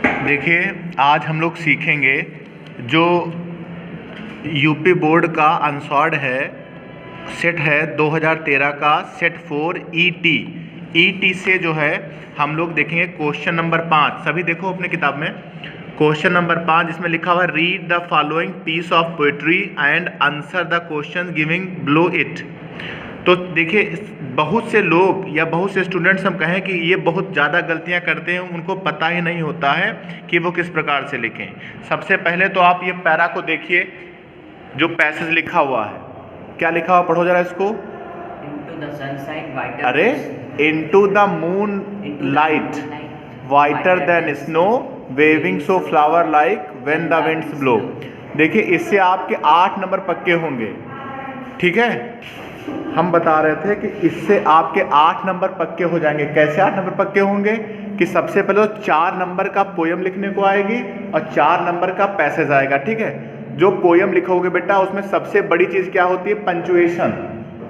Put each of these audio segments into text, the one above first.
देखिए, आज हम लोग सीखेंगे जो यूपी बोर्ड का अनसॉल्व्ड है, सेट है 2013 का सेट 4 ईटी से जो है हम लोग देखेंगे क्वेश्चन नंबर 5। सभी देखो अपने किताब में क्वेश्चन नंबर 5, जिसमें लिखा हुआ है read the following piece of poetry and answer the question giving below it. तो देखिए, बहुत से लोग या बहुत से स्टूडेंट्स हम कहें कि ये बहुत ज़्यादा गलतियां करते हैं, उनको पता ही नहीं होता है कि वो किस प्रकार से लिखें। सबसे पहले तो आप ये पैरा को देखिए, जो पैसेज लिखा हुआ है, क्या लिखा हुआ, पढ़ो जरा इसको। अरे, into the moon light whiter than snow waving so flower like when the winds blow. देखिए, इससे आपके 8 नंबर पक्के होंगे। ठीक है, हम बता रहे थे कि इससे आपके 8 नंबर पक्के हो जाएंगे। कैसे 8 नंबर पक्के होंगे कि सबसे पहले तो 4 नंबर का पोयम लिखने को आएगी और 4 नंबर का पैसेज आएगा। ठीक है, जो पोयम लिखोगे बेटा, उसमें सबसे बड़ी चीज़ क्या होती है, पंचुएशन।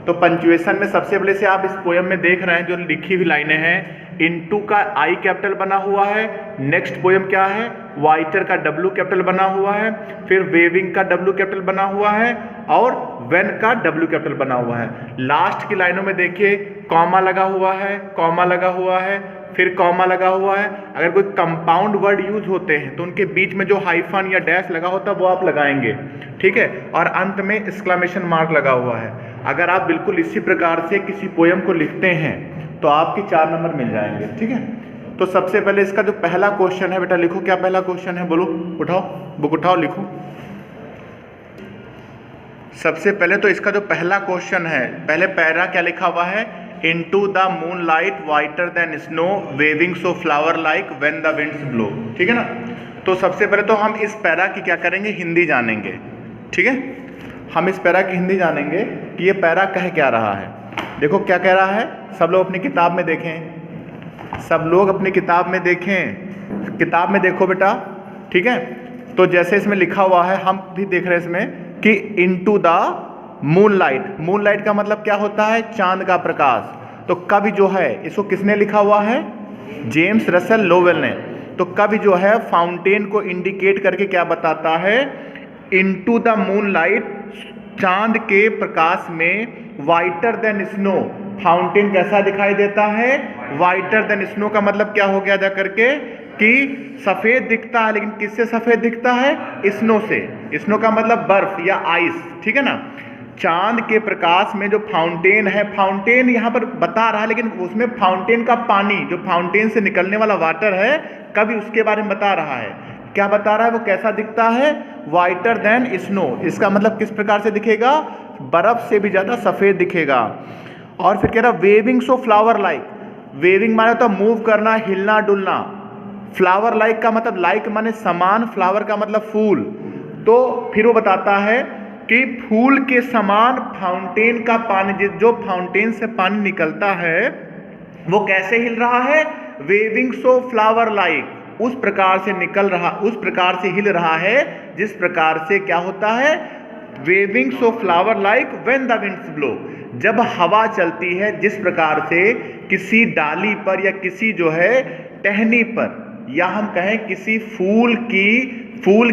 तो पंचुएशन में सबसे पहले से आप इस पोयम में देख रहे हैं जो लिखी हुई लाइनें हैं, इनटू का आई कैपिटल बना हुआ है, नेक्स्ट पोयम क्या है, वाइटर का डब्ल्यू कैपिटल बना हुआ है, फिर वेविंग का डब्ल्यू कैपिटल बना हुआ है और व्हेन का डब्ल्यू कैपिटल बना हुआ है। लास्ट की लाइनों में देखिए कॉमा लगा हुआ है, कॉमा लगा हुआ है, फिर कॉमा लगा हुआ है। अगर कोई कंपाउंड वर्ड यूज होते हैं तो उनके बीच में जो हाइफन या डैश लगा होता है वो आप लगाएंगे। ठीक है, और अंत में एक्सक्लेमेशन मार्क लगा हुआ है। अगर आप बिल्कुल इसी प्रकार से किसी पोयम को लिखते हैं तो आपके 4 नंबर मिल जाएंगे। ठीक है, तो सबसे पहले इसका जो पहला क्वेश्चन है बेटा, लिखो क्या पहला क्वेश्चन है, बोलो, उठाओ बुक, उठाओ, लिखो। सबसे पहले तो इसका जो पहला क्वेश्चन है, पहले पैरा क्या लिखा हुआ है, into the moon light whiter than snow waving so flower like when the winds blow. ठीक है ना, तो सबसे पहले तो हम इस पैरा की क्या करेंगे, हिंदी जानेंगे। ठीक है, हम इस पैरा की हिंदी जानेंगे कि ये पैरा कह क्या रहा है। देखो क्या कह रहा है, सब लोग अपनी किताब में देखें, सब लोग अपनी किताब में देखें, किताब में देखो बेटा। ठीक है, तो जैसे इसमें लिखा हुआ है, हम भी देख रहे हैं इसमें कि into the moon light, moon light का मतलब क्या होता है, चांद का प्रकाश। तो कवि जो है, इसको किसने लिखा हुआ है, जेम्स रसेल लोवेल ने। तो कवि जो है फाउंटेन को इंडिकेट करके क्या बताता है, इनटू द मून लाइट, चांद के प्रकाश में, वाइटर देन स्नो, फाउंटेन कैसा दिखाई देता है, वाइटर देन स्नो का मतलब क्या हो गया जा करके कि सफेद दिखता है, लेकिन किससे सफेद दिखता है, स्नो से। स्नो का मतलब बर्फ या आइस। ठीक है ना, चांद के प्रकाश में जो फाउंटेन है, फाउंटेन यहाँ पर बता रहा है, लेकिन उसमें फाउंटेन का पानी, जो फाउंटेन से निकलने वाला वाटर है, कभी उसके बारे में बता रहा है। क्या बता रहा है, वो कैसा दिखता है, वाइटर देन स्नो। इसका मतलब किस प्रकार से दिखेगा, बर्फ से भी ज्यादा सफेद दिखेगा। और फिर कह रहा waving so flower like, waving माने तो मूव करना, हिलना डुलना, फ्लावर लाइक का मतलब लाइक माने समान, फ्लावर का मतलब फूल। तो फिर वो बताता है कि फूल के समान फाउंटेन का पानी, जो फाउंटेन से पानी निकलता है वो कैसे हिल रहा है, वेविंग सो फ्लावर लाइक, उस प्रकार से निकल रहा, उस प्रकार से हिल रहा है जिस प्रकार से क्या होता है, waving so flower like when the winds blow, जब हवा चलती है, जिस प्रकार से किसी डाली पर या किसी जो है टहनी पर, या हम कहें किसी फूल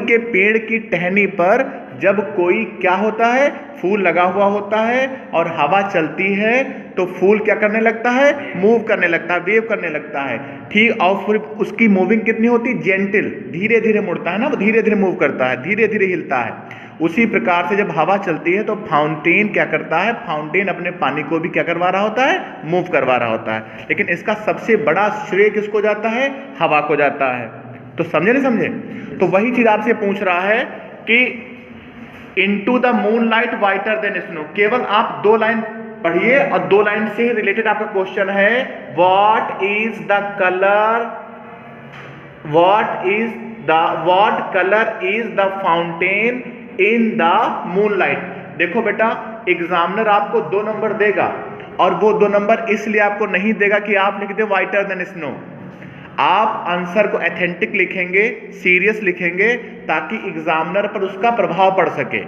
के पेड़ की टहनी पर जब कोई क्या होता है, फूल लगा हुआ होता है और हवा चलती है तो फूल क्या करने लगता है, मूव करने लगता है, वेव करने लगता है। ठीक, और फिर उसकी मूविंग कितनी होती है, जेंटल, धीरे धीरे मुड़ता है ना, वो धीरे धीरे मूव करता है, धीरे धीरे हिलता है। उसी प्रकार से जब हवा चलती है तो फाउंटेन क्या करता है, फाउंटेन अपने पानी को भी क्या करवा रहा होता है, मूव करवा रहा होता है। लेकिन इसका सबसे बड़ा श्रेय किसको जाता है, हवा को जाता है। तो समझे नहीं समझे, तो वही चीज आपसे पूछ रहा है कि into the moon light whiter than snow, केवल आप 2 लाइन पढ़िए और 2 लाइन से रिलेटेड आपका क्वेश्चन है, what is the colour, what colour is the fountain in the moon light. देखो बेटा, एग्जामिनर आपको 2 नंबर देगा और वो 2 नंबर इसलिए आपको नहीं देगा कि आप लिख दे वाइटर देन स्नो। आप आंसर को एथेंटिक लिखेंगे, सीरियस लिखेंगे, ताकि एग्जामिनर पर उसका प्रभाव पड़ सके।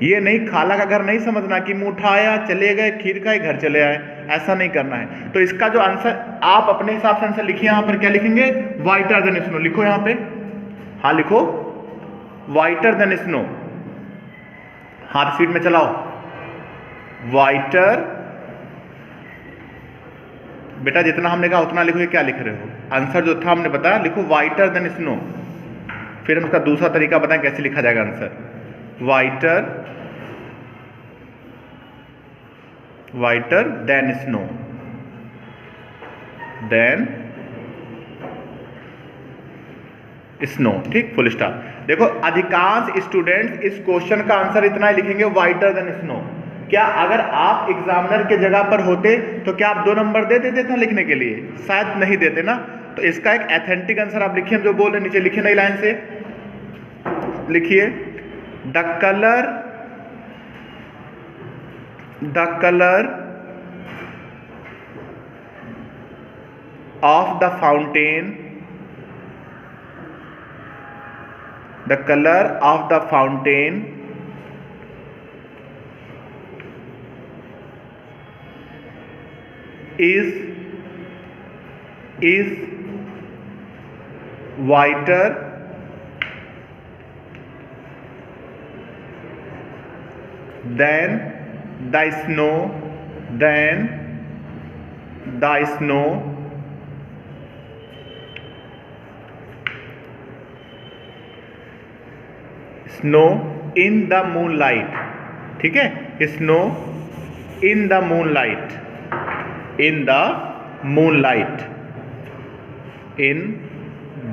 ये नहीं खाला का घर नहीं समझना कि मुंह उठाया चले गए खीर खाए घर चले आए, ऐसा नहीं करना है। तो इसका जो आंसर आप अपने हिसाब से आंसर लिखिए, यहाँ पर क्या लिखेंगे, वाइटर देन स्नो लिखो यहाँ पे, हाँ लिखो वाइटर देन स्नो, हाथ स्पीड में चलाओ, वाइटर, बेटा जितना हमने कहा उतना लिखो, ये क्या लिख रहे हो, आंसर जो था हमने बताया लिखो वाइटर देन स्नो। फिर हम उसका दूसरा तरीका बताएं कैसे लिखा जाएगा answer, वाइटर than snow, than snow, ठीक, फुल स्टॉप। देखो अधिकांश स्टूडेंट्स इस क्वेश्चन का आंसर इतना ही लिखेंगे वाइटर देन स्नो। क्या अगर आप एग्जामिनर के जगह पर होते तो क्या आप 2 नंबर दे देते थे लिखने के लिए, शायद नहीं देते ना। तो इसका एक एथेंटिक आंसर आप लिखिए, हम जो बोल रहे नीचे लिखिए नई लाइन से लिखिए, the colour of the fountain, the color of the fountain is whiter than the snow, snow in the moonlight, ठीक है, snow in the moonlight, in the moonlight, in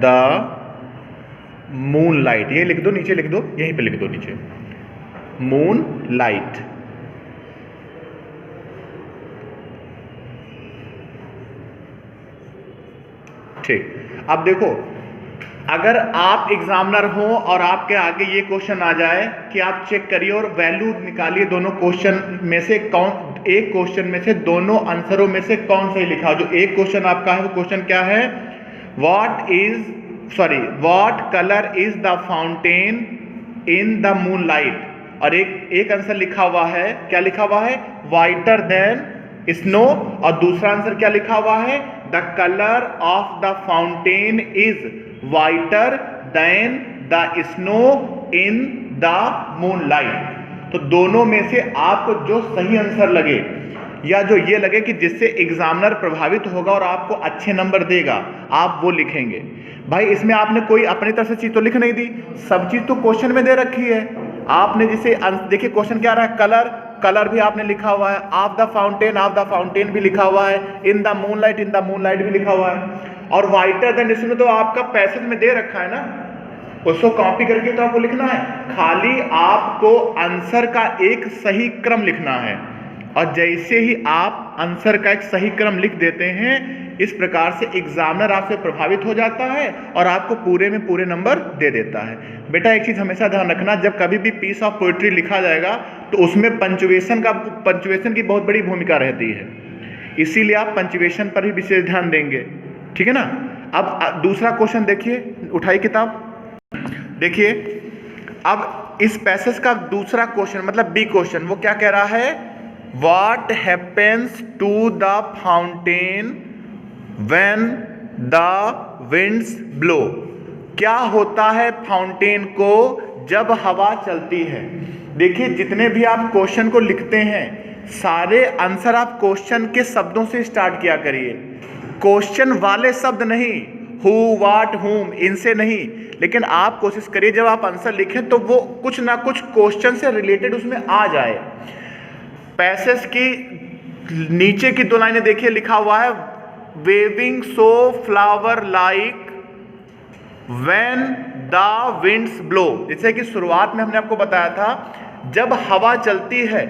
the moonlight, ये लिख दो नीचे, लिख दो यहीं पे लिख दो नीचे, मूनलाइट। ठीक, अब देखो अगर आप एग्जामिनर हो और आपके आगे ये क्वेश्चन आ जाए कि आप चेक करिए और वैल्यू निकालिए दोनों क्वेश्चन में से कौन, एक क्वेश्चन में से दोनों आंसरों में से कौन सही लिखा। जो एक क्वेश्चन आपका है वो क्वेश्चन क्या है, what colour is the fountain in the moonlight, और एक आंसर लिखा हुआ है, क्या लिखा हुआ है, वाइटर देन स्नो, और दूसरा आंसर क्या लिखा हुआ है, the colour of the fountain is whiter than the snow in the moonlight. तो दोनों में से आपको जो सही आंसर लगे या जो ये लगे कि जिससे एग्जामिनर प्रभावित होगा और आपको अच्छे नंबर देगा, आप वो लिखेंगे। भाई इसमें आपने कोई अपनी तरफ से चीज तो लिख नहीं दी, सब चीज तो क्वेश्चन में दे रखी है। आपने जिसे देखिए क्वेश्चन क्या रहा है, कलर भी आपने लिखा हुआ है, ऑफ द फाउंटेन भी लिखा हुआ है, इन द मूनलाइट भी लिखा हुआ है, और वाइटर देन स्नो तो आपका पैसेज में दे रखा है ना, उसको कॉपी करके तो आपको लिखना है। खाली आपको आंसर का एक सही क्रम लिखना है, और जैसे ही आप आंसर का एक सही क्रम लिख देते हैं, इस प्रकार से एग्जामिनर आपसे प्रभावित हो जाता है और आपको पूरे में पूरे नंबर दे देता है। बेटा एक चीज हमेशा ध्यान रखना, जब कभी भी पीस ऑफ पोइट्री लिखा जाएगा तो उसमें पंचुएशन की बहुत बड़ी भूमिका रहती है, इसीलिए आप पंचुएशन पर भी विशेष ध्यान देंगे, ठीक है ना। अब दूसरा क्वेश्चन देखिए, उठाइए किताब, देखिए अब इस पैसेज का दूसरा क्वेश्चन मतलब बी क्वेश्चन, वो क्या कह रहा है, what happens to the fountain when the winds blow, क्या होता है फाउंटेन को जब हवा चलती है। देखिए जितने भी आप क्वेश्चन को लिखते हैं सारे आंसर आप क्वेश्चन के शब्दों से स्टार्ट किया करिए, क्वेश्चन वाले शब्द नहीं, हु व्हाट हुम इनसे नहीं, लेकिन आप कोशिश करिए जब आप आंसर लिखें तो वो कुछ ना कुछ क्वेश्चन से रिलेटेड उसमें आ जाए। पैसेज की नीचे की 2 लाइनें देखिए, लिखा हुआ है waving so flower like when the winds blow. जैसे कि शुरुआत में हमने आपको बताया था जब हवा चलती है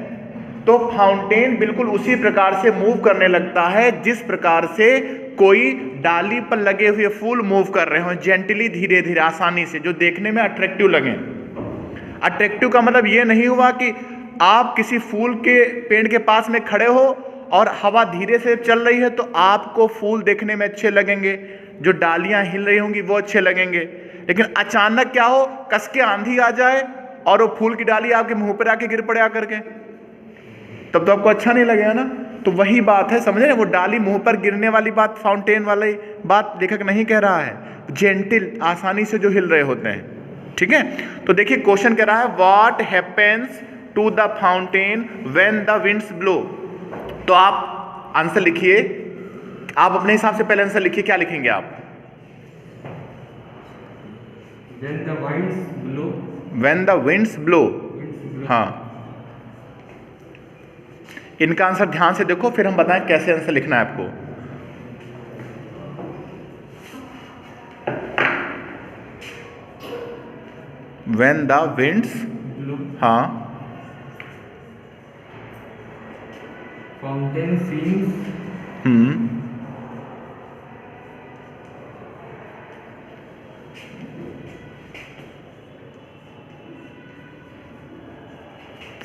तो फाउंटेन बिल्कुल उसी प्रकार से मूव करने लगता है जिस प्रकार से कोई डाली पर लगे हुए फूल मूव कर रहे हो, जेंटली धीरे धीरे आसानी से, जो देखने में अट्रैक्टिव लगे। अट्रैक्टिव का मतलब ये नहीं हुआ कि आप किसी फूल के पेड़ के पास में खड़े हो और हवा धीरे से चल रही है तो आपको फूल देखने में अच्छे लगेंगे, जो डालियां हिल रही होंगी वो अच्छे लगेंगे, लेकिन अचानक क्या हो, कस के आंधी आ जाए और वो फूल की डाली आपके मुंह पर आके गिर पड़े आकर के, तब तो आपको अच्छा नहीं लगेगा ना। तो वही बात है, समझे ना, वो डाली मुंह पर गिरने वाली बात, फाउंटेन वाली बात लेखक नहीं कह रहा है, जेंटिल, आसानी से जो हिल रहे होते हैं, ठीक है। तो देखिए क्वेश्चन कह रहा है what happens to the fountain when the winds blow. तो आप आंसर लिखिए, आप अपने हिसाब से पहले आंसर लिखिए, क्या लिखेंगे आप? When the winds blow. When the winds blow, हाँ, इनका आंसर ध्यान से देखो, फिर हम बताएं कैसे आंसर लिखना है आपको। When the winds Blow. हाँ, Fountain sings.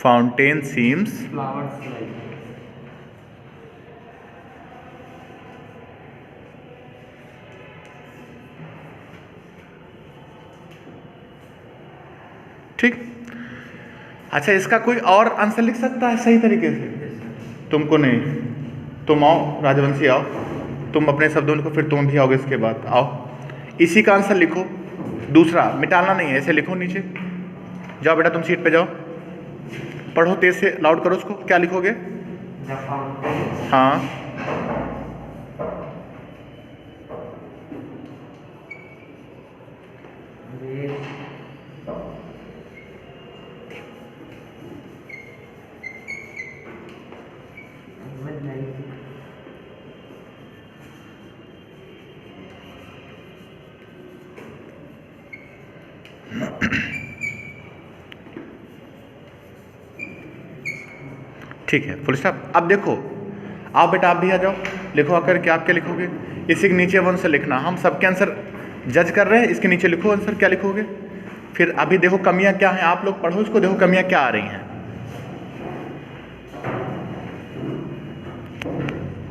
Fountain seems Flowers like. ठीक। अच्छा, इसका कोई और आंसर लिख सकता है सही तरीके से? तुमको नहीं, तुम आओ राजवंशी, आओ तुम अपने शब्दों को, फिर तुम भी आओगे इसके बाद, आओ इसी का आंसर लिखो, दूसरा मिटाना नहीं है, ऐसे लिखो नीचे। जाओ बेटा तुम सीट पे जाओ, पढ़ो तेज से, लाउड करो उसको, क्या लिखोगे? The fountain. हाँ, Where with light. ठीक है, फुल स्टॉप। अब देखो, आप बेटा आप भी आ जाओ, लिखो आकर के, आप क्या लिखोगे? इसी के नीचे वन से लिखना, हम सबके आंसर जज कर रहे हैं, इसके नीचे लिखो आंसर, क्या लिखोगे? फिर अभी देखो कमियां क्या हैं, आप लोग पढ़ो इसको, देखो कमियां क्या आ रही हैं,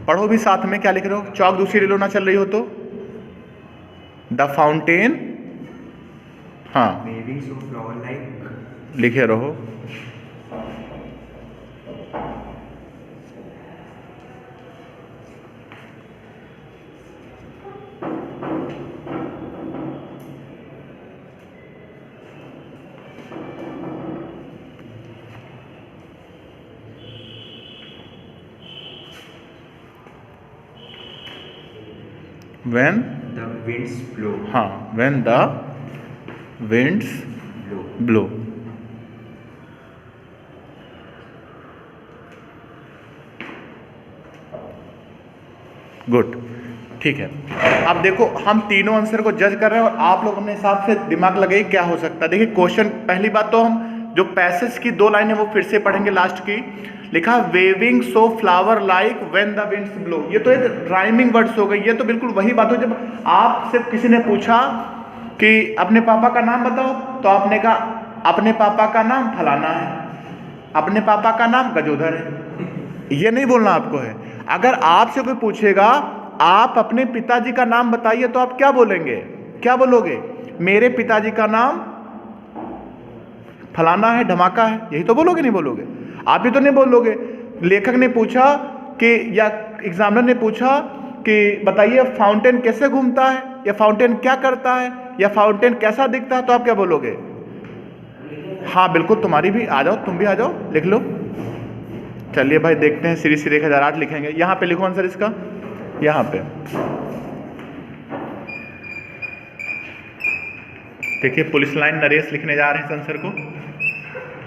पढ़ो भी साथ में, क्या लिख रहे हो? चौक दूसरी रेलो ना चल रही हो तो द फाउंटेन, हाँ Waving so flower like. लिखे रहो। When The winds blow. हाँ, when the winds Blow. blow। Good, ठीक है। अब देखो हम तीनों आंसर को जज कर रहे हैं और आप लोग अपने हिसाब से दिमाग लगाइए क्या हो सकता है। देखिए क्वेश्चन, पहली बात तो हम जो पैसेज की दो लाइनें वो फिर से पढ़ेंगे, लास्ट की लिखा waving so flower like when the winds blow. ये तो एक राइमिंग वर्ड्स हो गई, ये तो बिल्कुल वही बात हो जब आपसे किसी ने पूछा कि अपने पापा का नाम बताओ, तो आपने कहा अपने पापा का नाम फलाना है, अपने पापा का नाम गजोधर है, ये नहीं बोलना आपको है। अगर आपसे कोई पूछेगा आप अपने पिताजी का नाम बताइए, तो आप क्या बोलेंगे? क्या बोलोगे? मेरे पिताजी का नाम फलाना है, धमाका है, यही तो बोलोगे, नहीं बोलोगे? आप ही तो नहीं बोलोगे। लेखक ने पूछा कि, या एग्जामिनर ने पूछा कि बताइए फाउंटेन कैसे घूमता है, या फाउंटेन क्या करता है, या फाउंटेन कैसा दिखता है, तो आप क्या बोलोगे? हाँ बिल्कुल, तुम्हारी भी आ जाओ, तुम भी आ जाओ, लिख लो। चलिए भाई देखते हैं, सीरीज 1008 लिखेंगे। यहाँ पे लिखो आंसर इसका, यहाँ पे देखिए पुलिस लाइन नरेश लिखने जा रहे हैं इस आंसर को।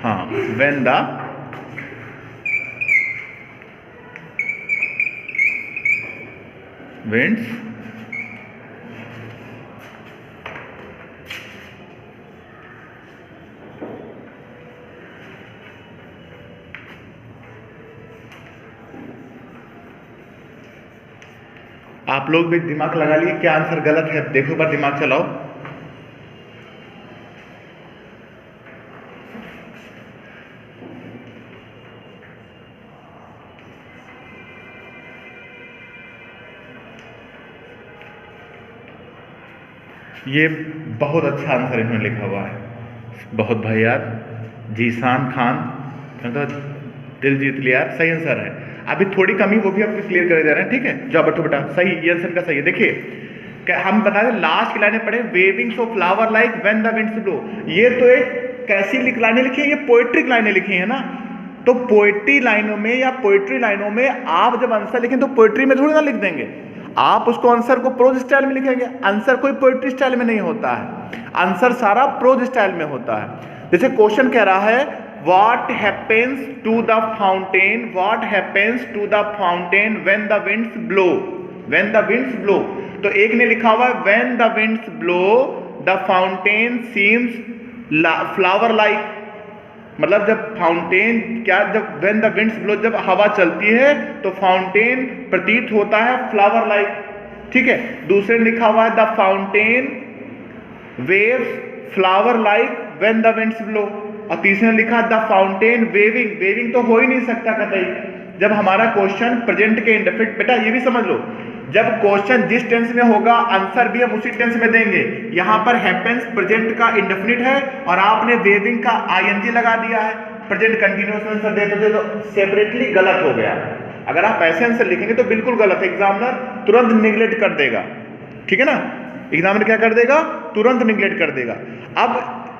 हाँ, व्हेन द विंड्स आप लोग भी दिमाग लगा लिए क्या आंसर गलत है, देखो एक बार दिमाग चलाओ। ये बहुत अच्छा आंसर इन्होंने लिखा हुआ है, बहुत भाई यार। जीशान खान, तो दिल जीत लिया, सही आंसर है। अभी थोड़ी कमी वो भी आपको क्लियर कर दे रहे हैं, ठीक है। जाओ बैठो बेटा, सही, ये आंसर का सही है। देखिए हम बता दें, लास्ट की लाइनें पढ़े, wavings of flower like when the winds blow. ये तो एक कैसी लाइनें लिखी है, ये पोएट्रिक लाइनें लिखी है ना। तो पोएट्री लाइनों में या पोएट्री लाइनों में आप जब आंसर लिखें तो पोएट्री में थोड़ी ना लिख देंगे, आप उसको आंसर को प्रोज स्टाइल में लिखेंगे। आंसर कोई पोएट्री स्टाइल में नहीं होता है, आंसर सारा प्रोज स्टाइल में होता है। जैसे क्वेश्चन कह रहा है what happens to the fountain, what happens to the fountain when the winds blow, when the winds blow. तो एक ने लिखा हुआ है when the winds blow the fountain seems flower like, मतलब जब फाउंटेन क्या, जब व्हेन द विंड्स ब्लो, जब हवा चलती है तो फाउंटेन प्रतीत होता है फ्लावर लाइक, ठीक है। दूसरे लिखा हुआ है the fountain waves flower like when the winds blow, और तीसरे ने लिखा द फाउंटेन वेविंग, वेविंग तो हो ही नहीं सकता कतई जब हमारा क्वेश्चन प्रेजेंट के इंडेफिनिट। बेटा ये भी समझ लो, जब क्वेश्चन जिस टेंस में होगा आंसर भी हम उसी टेंस में देंगे। यहां पर हैपेंस प्रेजेंट का इंडेफिनिट है और आपने वेविंग का आईएनजी लगा दिया है, प्रेजेंट कंटीन्यूअस आंसर देते थे तो सेपरेटली गलत हो गया। अगर आप ऐसे आंसर लिखेंगे तो बिल्कुल गलत है, एग्जामिनर तुरंत निगलेक्ट कर देगा, ठीक है ना। एग्जामिनर क्या कर देगा, तुरंत निगलेक्ट कर देगा। अब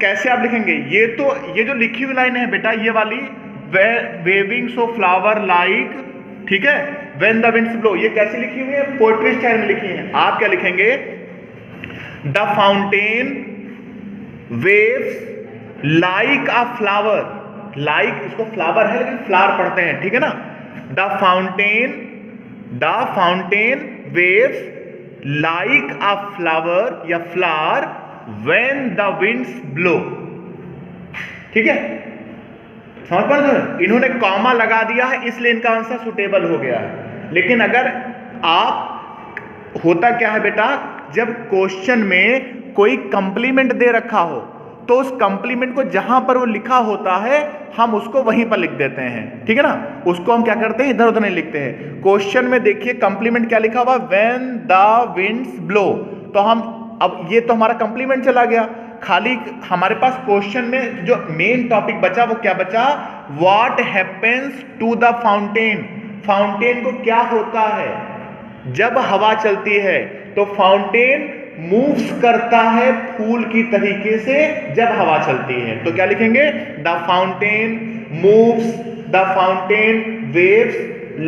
कैसे आप लिखेंगे, ये जो लिखी हुई लाइन है बेटा, ये वाली वेविंग्स ऑफ फ्लावर लाइक, ठीक है, व्हेन द विंड्स ब्लो, ये कैसी लिखी हुई है, पोएट्री स्टाइल में लिखी है। आप क्या लिखेंगे, the fountain waves like a flower, like इसको फ्लावर है लेकिन फ्लावर पढ़ते हैं, ठीक है ना। The fountain waves like a flower या flower when the winds blow, ठीक है। समझ पा रहे हो, इन्होंने कॉमा लगा दिया है इसलिए इनका आंसर सुटेबल हो गया है। लेकिन अगर आप, होता क्या है बेटा, जब क्वेश्चन में कोई कंप्लीमेंट दे रखा हो तो उस कंप्लीमेंट को जहां पर वो लिखा होता है हम उसको वहीं पर लिख देते हैं, ठीक है ना। उसको हम क्या करते हैं, इधर उधर नहीं लिखते हैं। क्वेश्चन में देखिए कंप्लीमेंट क्या लिखा हुआ, व्हेन द विंड्स ब्लो, तो हम, अब ये तो हमारा कंप्लीमेंट चला गया, खाली हमारे पास क्वेश्चन में जो मेन टॉपिक बचा वो क्या बचा, what happens to the fountain, fountain को क्या होता है जब हवा चलती है। तो फाउंटेन मूव्स करता है फूल की तरीके से जब हवा चलती है। तो क्या लिखेंगे, the fountain moves, the fountain waves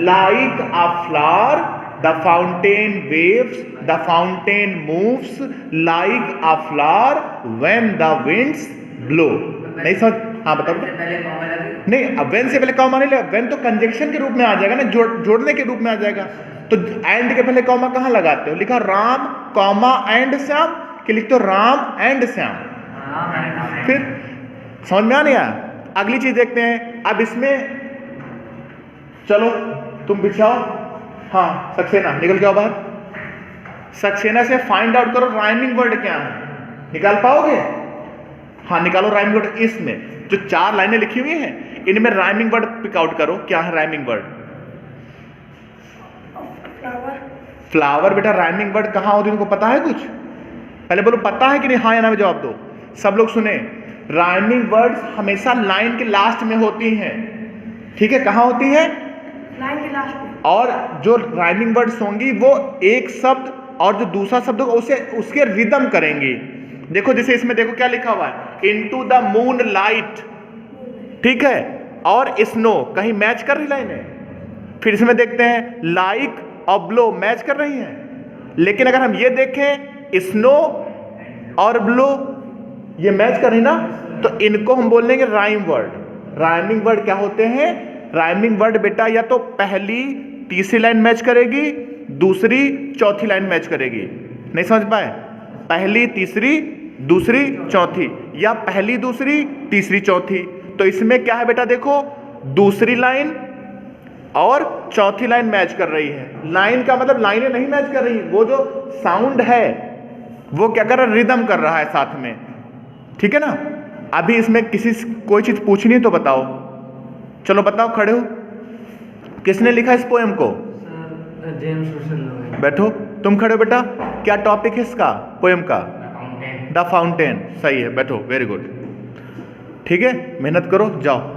like a flower, the fountain waves, the fountain moves like a flower when the winds blow. नहीं समझ, हाँ बताओ। नहीं, अब व्हेन से पहले कॉमा नहीं लगा, व्हेन तो कंजंक्शन के रूप में आ जाएगा ना, जोड़ने के रूप में आ जाएगा। तो एंड के पहले कॉमा कहाँ लगाते हो, लिखा राम कॉमा एंड श्याम, कि लिखते हो राम एंड श्याम, फिर समझ में आ नहीं आया। अगली चीज देखते हैं, अब इसमें चलो तुम बिछाओ, हाँ सक्सेना निकल के आओ बाहर। सक्सेना से फाइंड आउट करो राइमिंग वर्ड क्या है, निकाल पाओगे, हाँ निकालो राइमिंग वर्ड। इसमें जो 4 लाइनें लिखी हुई हैं इनमें राइमिंग वर्ड पिक आउट करो, क्या है राइमिंग वर्ड। फ्लावर बेटा राइमिंग वर्ड कहाँ होती है, तुमको पता है कुछ, पहले बोलो पता है कि नहीं, हाँ या ना में जवाब दो। सब लोग सुने, राइमिंग वर्ड्स हमेशा लाइन के लास्ट में होती हैं, ठीक है, कहाँ होती है, लाइन के लास्ट में। और जो राइमिंग वर्ड्स होंगी वो एक शब्द और जो दूसरा शब्द होगा उसे उसके रिदम करेंगी। देखो जैसे इसमें देखो क्या लिखा हुआ है, इनटू द मून लाइट, ठीक है, और स्नो, कहीं मैच कर रही लाइन है। फिर इसमें देखते हैं लाइक और ब्लो मैच कर रही हैं, लेकिन अगर हम ये देखें स्नो और ब्लो ये मैच कर रही ना, तो इनको हम बोल देंगे राइम वर्ड। राइमिंग वर्ड क्या होते हैं, राइमिंग वर्ड बेटा या तो पहली तीसरी लाइन मैच करेगी, दूसरी चौथी लाइन मैच करेगी। नहीं समझ पाए, पहली तीसरी दूसरी चौथी, या पहली दूसरी तीसरी चौथी। तो इसमें क्या है बेटा, देखो दूसरी लाइन और चौथी लाइन मैच कर रही है। लाइन का मतलब लाइनें नहीं मैच कर रही, वो जो साउंड है वो क्या कर रहा है, रिदम कर रहा है साथ में, ठीक है ना। अभी इसमें किसी कोई चीज पूछनी है तो बताओ, चलो बताओ, खड़े हो। किसने लिखा इस पोएम को, जेम्स रुसेल। बैठो, तुम खड़े हो बेटा, क्या टॉपिक है इसका पोएम का, द फाउंटेन, सही है, बैठो, वेरी गुड। ठीक है, मेहनत करो, जाओ।